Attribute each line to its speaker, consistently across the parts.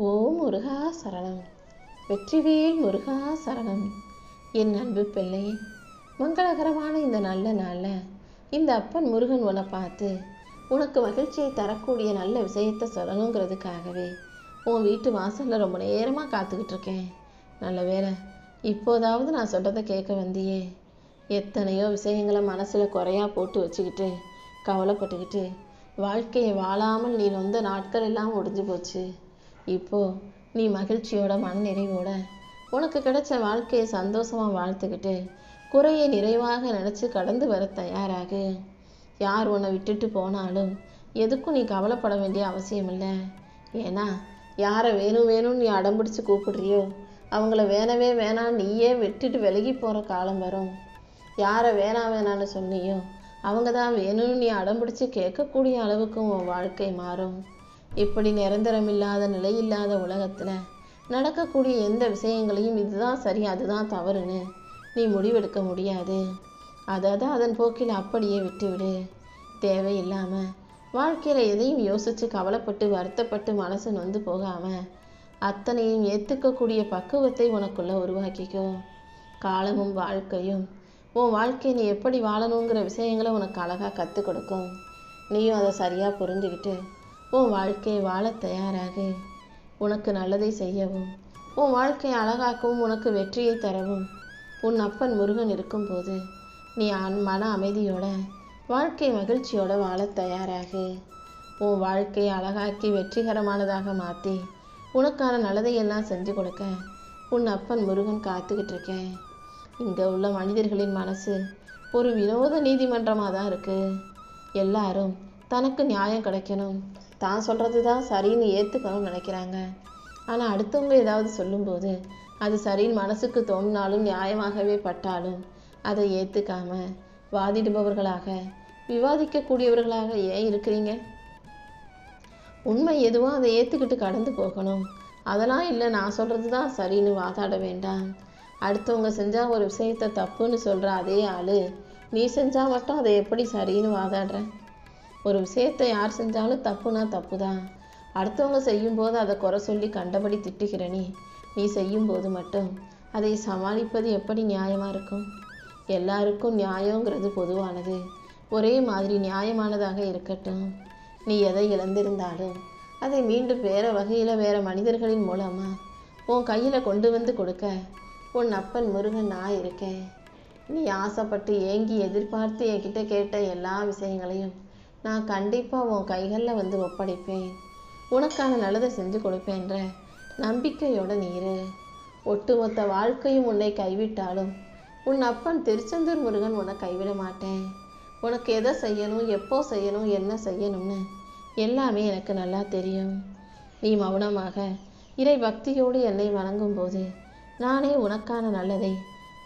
Speaker 1: ஓ முருகா சரணம். வெற்றிவேல் முருகா சரணம். என் அன்பு பிள்ளை, மங்களகரமான இந்த நல்ல நாளில் இந்த அப்பன் முருகன் உன்னை பார்த்து உனக்கு மகிழ்ச்சியை தரக்கூடிய நல்ல விஷயத்தை சொல்லணுங்கிறதுக்காகவே உன் வீட்டு வாசலில் ரொம்ப நேரமாக காத்துக்கிட்டு இருக்கேன். நல்ல வேளை இப்போதாவது நான் சொல்கிறத கேட்க வந்தியே. எத்தனையோ விஷயங்களை மனசில் குறையா போட்டு வச்சுக்கிட்டு கவலைப்பட்டுக்கிட்டு வாழ்க்கையை வாழாமல் நீ நொந்த நாட்கள் எல்லாம் முடிஞ்சு போச்சு. இப்போ நீ மகிழ்ச்சியோட மனநிறைவோட உனக்கு கிடைச்ச வாழ்க்கையை சந்தோஷமாக வாழ்த்துக்கிட்டு குறையை நிறைவாக நினச்சி கடந்து வர தயாராகு. யார் உன்னை விட்டுட்டு போனாலும் எதுக்கும் நீ கவலைப்பட வேண்டிய அவசியம் இல்லை. ஏன்னா யாரை வேணும் வேணும்னு நீ அடம்பிடிச்சு கூப்பிடுறியோ அவங்கள வேணவே வேணாம் நீயே விட்டுட்டு விலகி போகிற காலம் வரும். யாரை வேணாம் வேணான்னு சொன்னியோ அவங்க தான் வேணும்னு நீ அடம்பிடிச்சு கேட்கக்கூடிய அளவுக்கு உன் வாழ்க்கை மாறும். இப்படி நிரந்தரம் இல்லாத நிலை இல்லாத உலகத்தில் நடக்கக்கூடிய எந்த விஷயங்களையும் இதுதான் சரி அதுதான் தவறுன்னு நீ முடிவெடுக்க முடியாது. அதை அதன் போக்கில் அப்படியே விட்டுவிடு. தேவையில்லாமல் வாழ்க்கையில் எதையும் யோசித்து கவலைப்பட்டு வருத்தப்பட்டு மனசு நொந்து போகாமல் அத்தனையும் ஏற்றுக்கக்கூடிய பக்குவத்தை உனக்குள்ளே உருவாக்கிக்கோ. காலமும் வாழ்க்கையும் உன் வாழ்க்கையை நீ எப்படி வாழணுங்கிற விஷயங்களை உனக்கு அழகாக கற்றுக் கொடுக்கும். நீயும் அதை சரியாக புரிஞ்சுக்கிட்டு உன் வாழ்க்கையை வாழ தயாராகு. உனக்கு நல்லதை செய்யவும் உன் வாழ்க்கையை அழகாக்கவும் உனக்கு வெற்றியை தரவும் உன் அப்பன் முருகன் இருக்கும்போது நீ மன அமைதியோட வாழ்க்கை மகிழ்ச்சியோட வாழ தயாராகு. உன் வாழ்க்கையை அழகாக்கி வெற்றிகரமானதாக மாற்றி உனக்கான நல்லதையெல்லாம் செஞ்சு கொடுக்க உன் அப்பன் முருகன் காத்துக்கிட்டு இருக்கேன். இங்கே உள்ள மனிதர்களின் மனசு ஒரு வினோத நீதிமன்றமாக தான் இருக்குது. எல்லாரும் தனக்கு நியாயம் கிடைக்கணும், தான் சொல்கிறது தான் சரின்னு ஏற்றுக்கணும்னு நினைக்கிறாங்க. ஆனால் அடுத்தவங்க ஏதாவது சொல்லும்போது அது சரின்னு மனசுக்கு தோணினாலும் நியாயமாகவே பட்டாலும் அதை ஏற்றுக்காம வாதிடுபவர்களாக விவாதிக்கக்கூடியவர்களாக ஏன் இருக்கிறீங்க? உண்மை எதுவோ அதை ஏற்றுக்கிட்டு கடந்து போகணும். அதெல்லாம் இல்லை நான் சொல்கிறது தான் சரின்னு வாதாட வேண்டாம். அடுத்தவங்க செஞ்சால் ஒரு விஷயத்தை தப்புன்னு சொல்கிற அதே ஆள் நீ செஞ்சால் மட்டும் அதை எப்படி சரின்னு வாதாடுற? ஒரு விஷயத்தை யார் செஞ்சாலும் தப்புனா தப்பு தான். அடுத்தவங்க செய்யும்போது அதை குறை சொல்லி கண்டபடி திட்டுகிற நீ செய்யும்போது மட்டும் அதை சமாளிப்பது எப்படி நியாயமாக இருக்கும்? எல்லாருக்கும் நியாயங்கிறது பொதுவானது, ஒரே மாதிரி நியாயமானதாக இருக்கட்டும். நீ எதை இழந்திருந்தாலும் அதை மீண்டும் வேறு வகையில் வேறு மனிதர்களின் மூலமாக உன் கையில் கொண்டு வந்து கொடுக்க உன் அப்பன் முருகன் நான் இருக்கேன். நீ ஆசைப்பட்டு ஏங்கி எதிர்பார்த்து என்கிட்ட கேட்ட எல்லா விஷயங்களையும் நான் கண்டிப்பாக உன் கைகளில் வந்து ஒப்படைப்பேன். உனக்கான நல்லதை செஞ்சு கொடுப்பேன்ற நம்பிக்கையோட நீரு. ஒட்டுமொத்த வாழ்க்கையும் உன்னை கைவிட்டாலும் உன் அப்பன் திருச்செந்தூர் முருகன் உன்னை கைவிட மாட்டேன். உனக்கு எதை செய்யணும், எப்போ செய்யணும், என்ன செய்யணும்னு எல்லாமே எனக்கு நல்லா தெரியும். நீ மௌனமாக இறை பக்தியோடு என்னை வணங்கும் போது நானே உனக்கான நல்லதை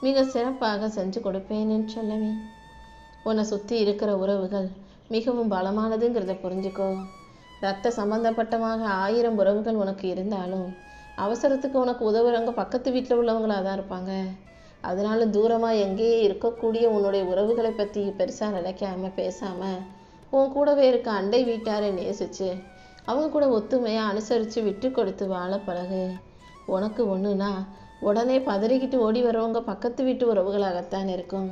Speaker 1: மிக சிறப்பாக செஞ்சு கொடுப்பேன்னு சொல்லவே. உன்னை சுற்றி இருக்கிற உறவுகள் மிகவும் பலமானதுங்கிறத புரிஞ்சுக்கோ. ரத்த சம்பந்தப்பட்டமாக 1000 உறவுகள் உனக்கு இருந்தாலும் அவசரத்துக்கு உனக்கு உதவுறவங்க பக்கத்து வீட்டில் உள்ளவங்களாக தான் இருப்பாங்க. அதனால தூரமாக எங்கேயே இருக்கக்கூடிய உன்னுடைய உறவுகளை பற்றி பெருசாக நினைக்காம பேசாமல் உன் கூடவே இருக்க அண்டை வீட்டாரை நேசித்து அவங்க கூட ஒத்துமையாக அனுசரித்து விட்டு கொடுத்து வாழ பழகு. உனக்கு ஒன்றுனா உடனே பதறிக்கிட்டு ஓடி வரவங்க பக்கத்து வீட்டு உறவுகளாகத்தான் இருக்கும்.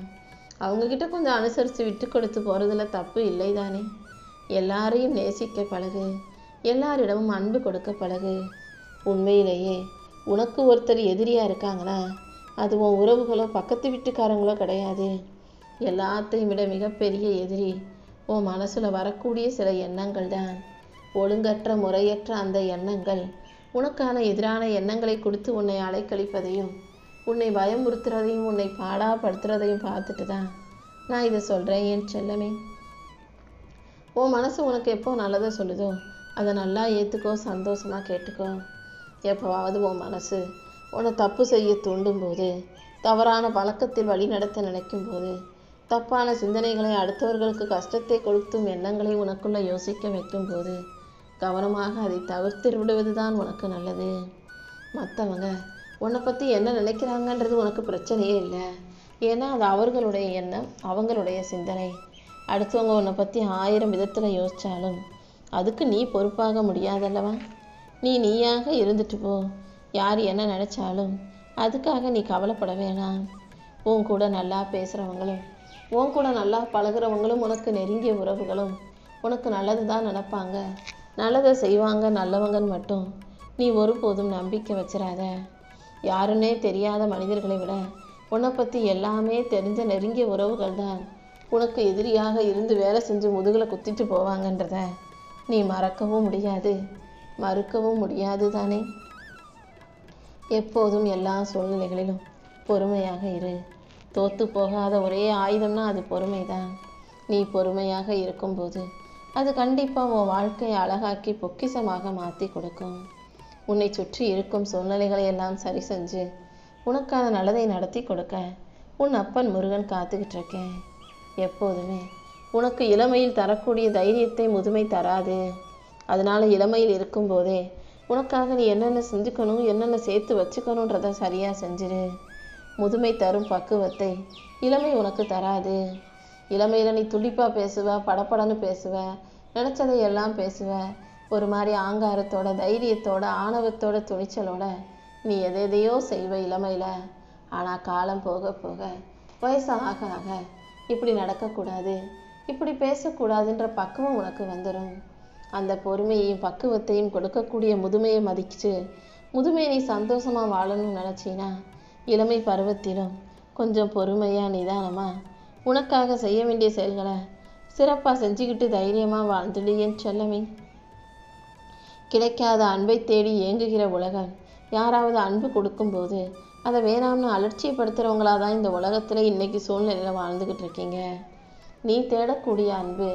Speaker 1: அவங்கக்கிட்ட கொஞ்சம் அனுசரித்து விட்டு கொடுத்து போகிறதுல தப்பு இல்லை தானே. எல்லாரையும் நேசிக்க பழகு, எல்லாரிடமும் அன்பு கொடுக்க பழகு. உண்மையிலேயே உனக்கு ஒருத்தர் எதிரியாக இருக்காங்கன்னா அது உன் உறவுகளோ பக்கத்து வீட்டுக்காரங்களோ கிடையாது. எல்லாத்தையும் விட மிகப்பெரிய எதிரி உன் மனசில் வரக்கூடிய சில எண்ணங்கள் தான். ஒழுங்கற்ற முறையற்ற அந்த எண்ணங்கள் உனக்கான எதிரான எண்ணங்களை கொடுத்து உன்னை அலைக்கழிப்பதையும் உன்னை பயமுறுத்துறதையும் உன்னை பாடாப்படுத்துறதையும் பார்த்துட்டு தான் நான் இதை சொல்கிறேன். என் செல்லமே, உன் மனசு உனக்கு எப்போ நல்லதை சொல்லுதோ அதை நல்லா ஏற்றுக்கோ, சந்தோஷமாக கேட்டுக்கோ. எப்போவாவது உன் மனசு உன்னை தப்பு செய்ய தூண்டும் போது, தவறான பழக்கத்தில் வழி நடத்த நினைக்கும் போது, தப்பான சிந்தனைகளை அடுத்தவர்களுக்கு கஷ்டத்தை கொடுத்தும் எண்ணங்களை உனக்குள்ளே யோசிக்க வைக்கும் போது கவனமாக அதை தவிர்த்து விடுவது தான் உனக்கு நல்லது. மற்றவங்க உன்னை பற்றி என்ன நினைக்கிறாங்கன்றது உனக்கு பிரச்சனையே இல்லை. ஏன்னா அது அவர்களுடைய எண்ணம், அவங்களுடைய சிந்தனை. அடுத்தவங்க உன்னை பற்றி 1000 விதத்தில் யோசித்தாலும் அதுக்கு நீ பொறுப்பாக முடியாதல்லவா. நீ நீயாக இருந்துட்டு போ. யார் என்ன நினச்சாலும் அதுக்காக நீ கவலைப்பட வேணாம். உன் கூட நல்லா பேசுகிறவங்களும் உன் கூட நல்லா பழகிறவங்களும் உனக்கு நெருங்கிய உறவுகளும் உனக்கு நல்லது தான் நினைப்பாங்க, நல்லதை செய்வாங்க, நல்லவங்கன்னு மட்டும் நீ ஒருபோதும் நம்பிக்கை வச்சிடாத. யாருன்னே தெரியாத மனிதர்களை விட உன்னை பற்றி எல்லாமே தெரிஞ்ச நெருங்கிய உறவுகள் தான் உனக்கு எதிரியாக இருந்து வேலை செஞ்சு முதுகில் குத்திட்டு போவாங்கன்றத நீ மறக்கவும் முடியாது, மறுக்கவும் முடியாது தானே. எப்போதும் எல்லா சூழ்நிலைகளிலும் பொறுமையாக இரு. தோற்று போகாத ஒரே ஆயுதம்னா அது பொறுமைதான். நீ பொறுமையாக இருக்கும்போது அது கண்டிப்பாக உன் வாழ்க்கையை அழகாக்கி பொக்கிஷமாக மாற்றி கொடுக்கும். உன்னை சுற்றி இருக்கும் சூழ்நிலைகளை எல்லாம் சரி செஞ்சு உனக்கான நல்லதை நடத்தி கொடுக்க உன் அப்பன் முருகன் காத்துக்கிட்டு இருக்கேன். எப்போதுமே உனக்கு இளமையில் தரக்கூடிய தைரியத்தை முதுமை தராது. அதனால் இளமையில் இருக்கும்போதே உனக்காக நீ என்னென்ன செஞ்சுக்கணும், என்னென்ன சேர்த்து வச்சுக்கணுன்றதை சரியாக செஞ்சிரு. முதுமை தரும் பக்குவத்தை இளமை உனக்கு தராது. இளமையில் நீ துடிப்பாக பேசுவ, படப்படன்னு பேசுவ, நினச்சதை எல்லாம் பேசுவ. ஒரு மாதிரி ஆங்காரத்தோட, தைரியத்தோட, ஆணவத்தோட, துணிச்சலோட நீ எதையோ செய்வ இளமையில். ஆனால் காலம் போக போக வயசு ஆக ஆக இப்படி நடக்கக்கூடாது, இப்படி பேசக்கூடாதுன்ற பக்குவம் உனக்கு வந்துடும். அந்த பொறுமையையும் பக்குவத்தையும் கொடுக்கக்கூடிய முதுமையை மதிச்சு முதுமையை நீ சந்தோஷமாக வாழணும்னு நினச்சின்னா இளமை பருவத்திலும் கொஞ்சம் பொறுமையாக நிதானமாக உனக்காக செய்ய வேண்டிய செயல்களை சிறப்பாக செஞ்சுக்கிட்டு தைரியமாக வாழ்ந்துடு என் செல்லமே. கிடைக்காத அன்பை தேடி ஏங்குகிற உலகம் யாராவது அன்பு கொடுக்கும்போது அதை வேணாம்னு அலட்சியப்படுத்துகிறவங்களாக தான் இந்த உலகத்தில் இன்னைக்கு சூழ்நிலையில் வாழ்ந்துக்கிட்டு இருக்கீங்க. நீ தேடக்கூடிய அன்பு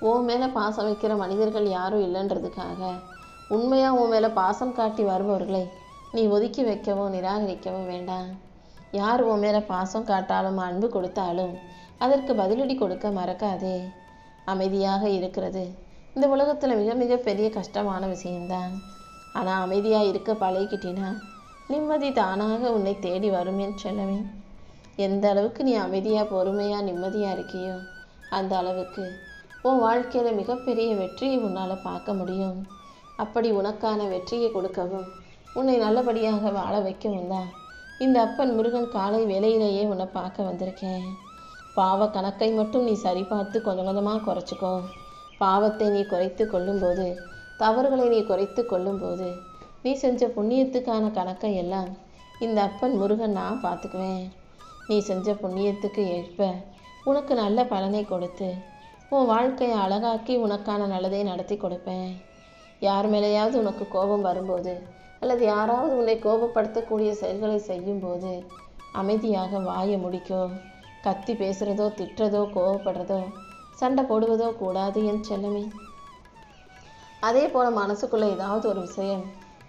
Speaker 1: உன் மேலே பாசம் வைக்கிற மனிதர்கள் யாரும் இல்லைன்றதுக்காக உண்மையாக உன் மேலே பாசம் காட்டி வருபவர்களை நீ ஒதுக்கி வைக்கவோ நிராகரிக்கவோ வேண்டாம். யார் உன் மேலே பாசம் காட்டாலும் அன்பு கொடுத்தாலும் அதற்கு பதிலடி கொடுக்க மறக்காதே. அமைதியாக இருக்கிறது இந்த உலகத்தில் மிக மிக பெரிய கஷ்டமான விஷயம்தான். ஆனால் அமைதியாக இருக்க பழகிக்கிட்டினா நிம்மதி தானாக உன்னை தேடி வருமேன்னு செல்லவே. எந்த அளவுக்கு நீ அமைதியாக பொறுமையாக நிம்மதியாக இருக்கியோ அந்த அளவுக்கு உன் வாழ்க்கையில் மிகப்பெரிய வெற்றியை உன்னால் பார்க்க முடியும். அப்படி உனக்கான வெற்றியை கொடுக்கவும் உன்னை நல்லபடியாக வாழ வைக்கவும் தான் இந்த அப்பன் முருகன் காலை வேளையிலேயே உன்னை பார்க்க வந்திருக்கேன். பாவ கணக்கை மட்டும் நீ சரி பார்த்து கொஞ்சம் கொஞ்சமாக குறைச்சிக்கோ. பாவத்தை நீ குறைத்து கொள்ளும்போது, தவறுகளை நீ குறைத்து கொள்ளும்போது நீ செஞ்ச புண்ணியத்துக்கான கணக்கை எல்லாம் இந்த அப்பன் முருகன் நான் பார்த்துக்குவேன். நீ செஞ்ச புண்ணியத்துக்கு ஏற்ப உனக்கு நல்ல பலனை கொடுத்து உன் வாழ்க்கையை அழகாக்கி உனக்கான நல்லதை நடத்தி கொடுப்பேன். யார் மேலேயாவது உனக்கு கோபம் வரும்போது அல்லது யாராவது உன்னை கோபப்படுத்தக்கூடிய செயல்களை செய்யும்போது அமைதியாக வாயை முடிக்கோ. கத்தி பேசுகிறதோ, திட்டுறதோ, கோபப்படுறதோ, சண்டை போடுவதோ கூடாது என் செல்லமே. அதே போல் மனசுக்குள்ளே ஏதாவது ஒரு விஷயம்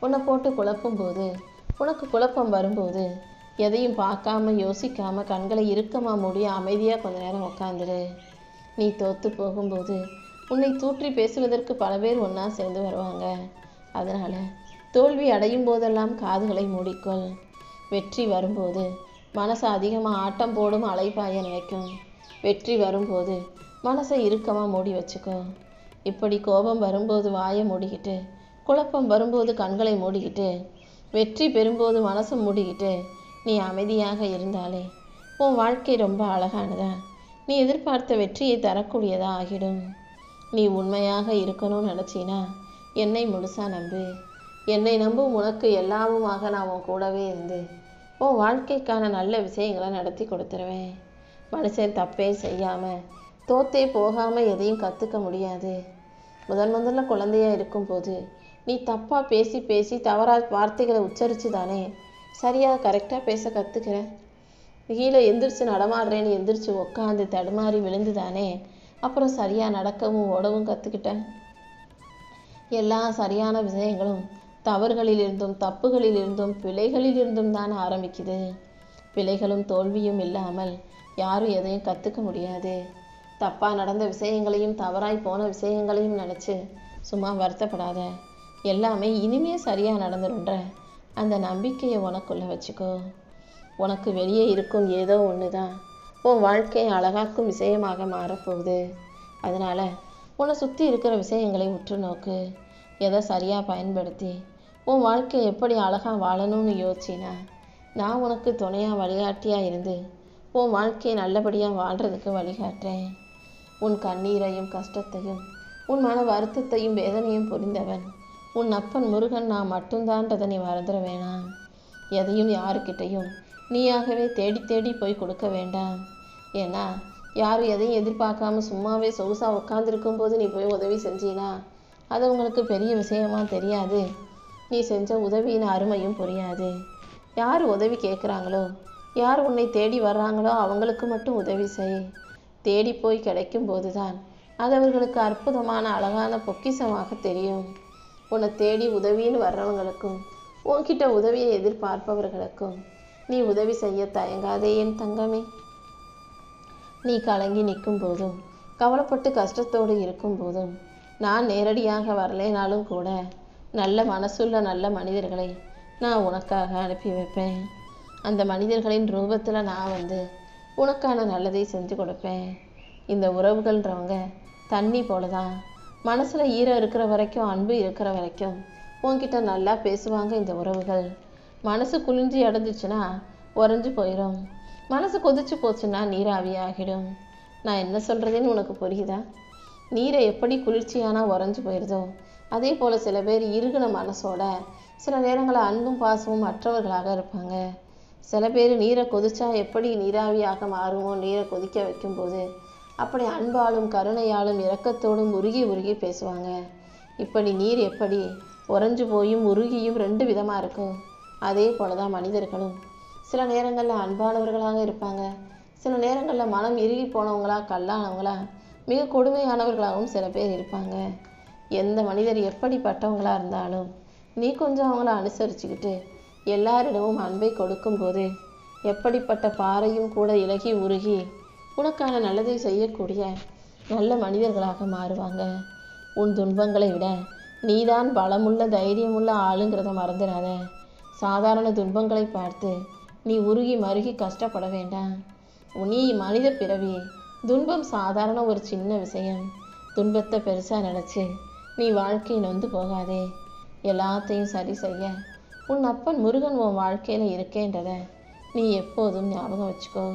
Speaker 1: உன்னை போட்டு குழப்பும்போது, உனக்கு குழப்பம் வரும்போது எதையும் பார்க்காம யோசிக்காமல் கண்களை இறுக்கமாக மூடி அமைதியாக கொஞ்ச நேரம் உட்காந்துடு. நீ தோற்று போகும்போது உன்னை தூற்றி பேசுவதற்கு பல பேர் ஒன்றா சேர்ந்து வருவாங்க. அதனால் தோல்வி அடையும் போதெல்லாம் காதுகளை மூடிக்கொள். வெற்றி வரும்போது மனசை அதிகமாக ஆட்டம் போடும் அலைபாய நினைக்கும். வெற்றி வரும்போது மனசை இறுக்கமாக மூடி வச்சுக்கோ. இப்படி கோபம் வரும்போது வாயை மூடிக்கிட்டு, குழப்பம் வரும்போது கண்களை மூடிக்கிட்டு, வெற்றி பெறும்போது மனசை மூடிக்கிட்டு நீ அமைதியாக இருந்தாலே உன் வாழ்க்கை ரொம்ப அழகானதா, நீ எதிர்பார்த்த வெற்றியை தரக்கூடியதா ஆகிடும். நீ உண்மையாக இருக்கணும்னு நினச்சினா என்னை முழுசாக நம்பு. என்னை நம்பும் உனக்கு எல்லாமுமாக நான் உன் கூடவே இருந்து உன் வாழ்க்கைக்கான நல்ல விஷயங்களை நடத்தி கொடுத்துருவேன். மனுஷன் தப்பே செய்யாமல் தோத்தே போகாமல் எதையும் கற்றுக்க முடியாது. முதல்ல குழந்தையாக இருக்கும்போது நீ தப்பாக பேசி பேசி தவறாக வார்த்தைகளை உச்சரித்து தானே சரியாக கரெக்டாக பேச கற்றுக்கிற. கீழே எந்திரிச்சு நடமாடுறேன்னு எந்திரிச்சு உட்காந்து தடுமாறி விழுந்து தானே அப்புறம் சரியாக நடக்கவும் ஓடவும் கற்றுக்கிட்டேன். எல்லா சரியான விஷயங்களும் தவறுகளிலிருந்தும் தப்புகளிலிருந்தும் பிழைகளிலிருந்தும் தான் ஆரம்பிக்குது. பிழைகளும் தோல்வியும் இல்லாமல் யாரும் எதையும் கற்றுக்க முடியாது. தப்பாக நடந்த விஷயங்களையும் தவறாய் போன விஷயங்களையும் நினச்சி சும்மா வருத்தப்படாத. எல்லாமே இனிமே சரியாக நடந்துருன்ற அந்த நம்பிக்கையை உனக்குள்ளே வச்சுக்கோ. உனக்கு வெளியே இருக்கும் ஏதோ ஒன்று தான் உன் வாழ்க்கையை அழகாக்கும் விஷயமாக மாறப்போகுது. அதனால் உன்னை சுற்றி இருக்கிற விஷயங்களை உற்று நோக்கு. எதை சரியாக பயன்படுத்தி உன் வாழ்க்கையை எப்படி அழகாக வாழணும்னு யோசிச்சினா நான் உனக்கு துணையாக வழிகாட்டியாக இருந்து உன் வாழ்க்கையை நல்லபடியாக வாழ்கிறதுக்கு வழிகாட்டுறேன். உன் கண்ணீரையும் கஷ்டத்தையும் உன் மன வருத்தத்தையும் வேதனையும் புரிந்தவன் உன் அப்பன் முருகன் நான் மட்டும்தான்றதை நீ மறந்துட வேணாம். எதையும் யாருக்கிட்டையும் நீயாகவே தேடி தேடி போய் கொடுக்க வேண்டாம். ஏன்னா யாரும் எதையும் எதிர்பார்க்காம சும்மாவே சொகுசாக உட்காந்துருக்கும் போது நீ போய் உதவி செஞ்சினா அது உங்களுக்கு பெரிய விஷயமா தெரியாது. நீ செஞ்ச உதவியின் அருமையும் புரியாது. யார் உதவி கேட்குறாங்களோ யார் உன்னை தேடி வர்றாங்களோ அவங்களுக்கு மட்டும் உதவி செய். தேடி போய் கிடைக்கும் போது தான் அது அவர்களுக்கு அற்புதமான அழகான பொக்கிஷமாக தெரியும். உன்னை தேடி உதவின்னு வர்றவங்களுக்கும் உன்கிட்ட உதவியை எதிர்பார்ப்பவர்களுக்கும் நீ உதவி செய்ய தயங்காதே என் தங்கமே. நீ கலங்கி நிற்கும் போதும் கவலைப்பட்டு கஷ்டத்தோடு இருக்கும் போதும் நான் நேரடியாக வரலேனாலும் கூட நல்ல மனசுள்ள நல்ல மனிதர்களை நான் உனக்காக அனுப்பி வைப்பேன். அந்த மனிதர்களின் ரூபத்தில் நான் வந்து உனக்கான நல்லதை செஞ்சு கொடுப்பேன். இந்த உறவுகள்ன்றவங்க தண்ணி போல தான். மனசில் ஈரம் இருக்கிற வரைக்கும் அன்பு இருக்கிற வரைக்கும் உன்கிட்ட நல்லா பேசுவாங்க இந்த உறவுகள். மனசு குளிர்ச்சி அடைஞ்சிச்சுன்னா உறைஞ்சி போயிடும். மனசு கொதிச்சு போச்சுன்னா நீராவி ஆகிடும். நான் என்ன சொல்கிறதுன்னு உனக்கு புரியுதா? நீரை எப்படி குளிர்ச்சியானால் உறைஞ்சி போயிடுதோ அதே போல் சில பேர் இறுகின மனசோட சில நேரங்களில் அன்பும் பாசமும் மற்றவர்களாக இருப்பாங்க. சில பேர் நீரை கொதிச்சா எப்படி நீராவியாக மாறுமோ நீரை கொதிக்க வைக்கும்போது அப்படி அன்பாலும் கருணையாலும் இரக்கத்தோடும் உருகி உருகி பேசுவாங்க. இப்படி நீர் எப்படி உறைஞ்சு போயும் உருகியும் 2 விதமாக இருக்கும். அதே போல தான் மனிதர்களும் சில நேரங்களில் அன்பானவர்களாக இருப்பாங்க. சில நேரங்களில் மனம் இறுகி போனவங்களா கல்லானவங்களா மிக கொடுமையானவர்களாகவும் சில பேர் இருப்பாங்க. எந்த மனிதர் எப்படிப்பட்டவங்களா இருந்தாலும் நீ கொஞ்சம் அவங்கள அனுசரிச்சுக்கிட்டு எல்லாரிடமும் அன்பை கொடுக்கும்போது எப்படிப்பட்ட பாறையும் கூட இலகி உருகி உனக்கான நல்லதை செய்யக்கூடிய நல்ல மனிதர்களாக மாறுவாங்க. உன் துன்பங்களை விட நீதான் பலமுள்ள தைரியமுள்ள ஆளுங்கிறத மறந்துடாத. சாதாரண துன்பங்களை பார்த்து நீ உருகி மருகி கஷ்டப்பட வேண்டாம். நீ மனித பிறவி. துன்பம் சாதாரண ஒரு சின்ன விஷயம். துன்பத்தை பெருசாக நினச்சி நீ வாழ்க்கை நொந்து போகாதே. எல்லாத்தையும் சரி செய்ய உன் அப்பன் முருகன் உன் வாழ்க்கையில் இருக்கேன்றதை நீ எப்போதும் ஞாபகம் வச்சுக்கோ.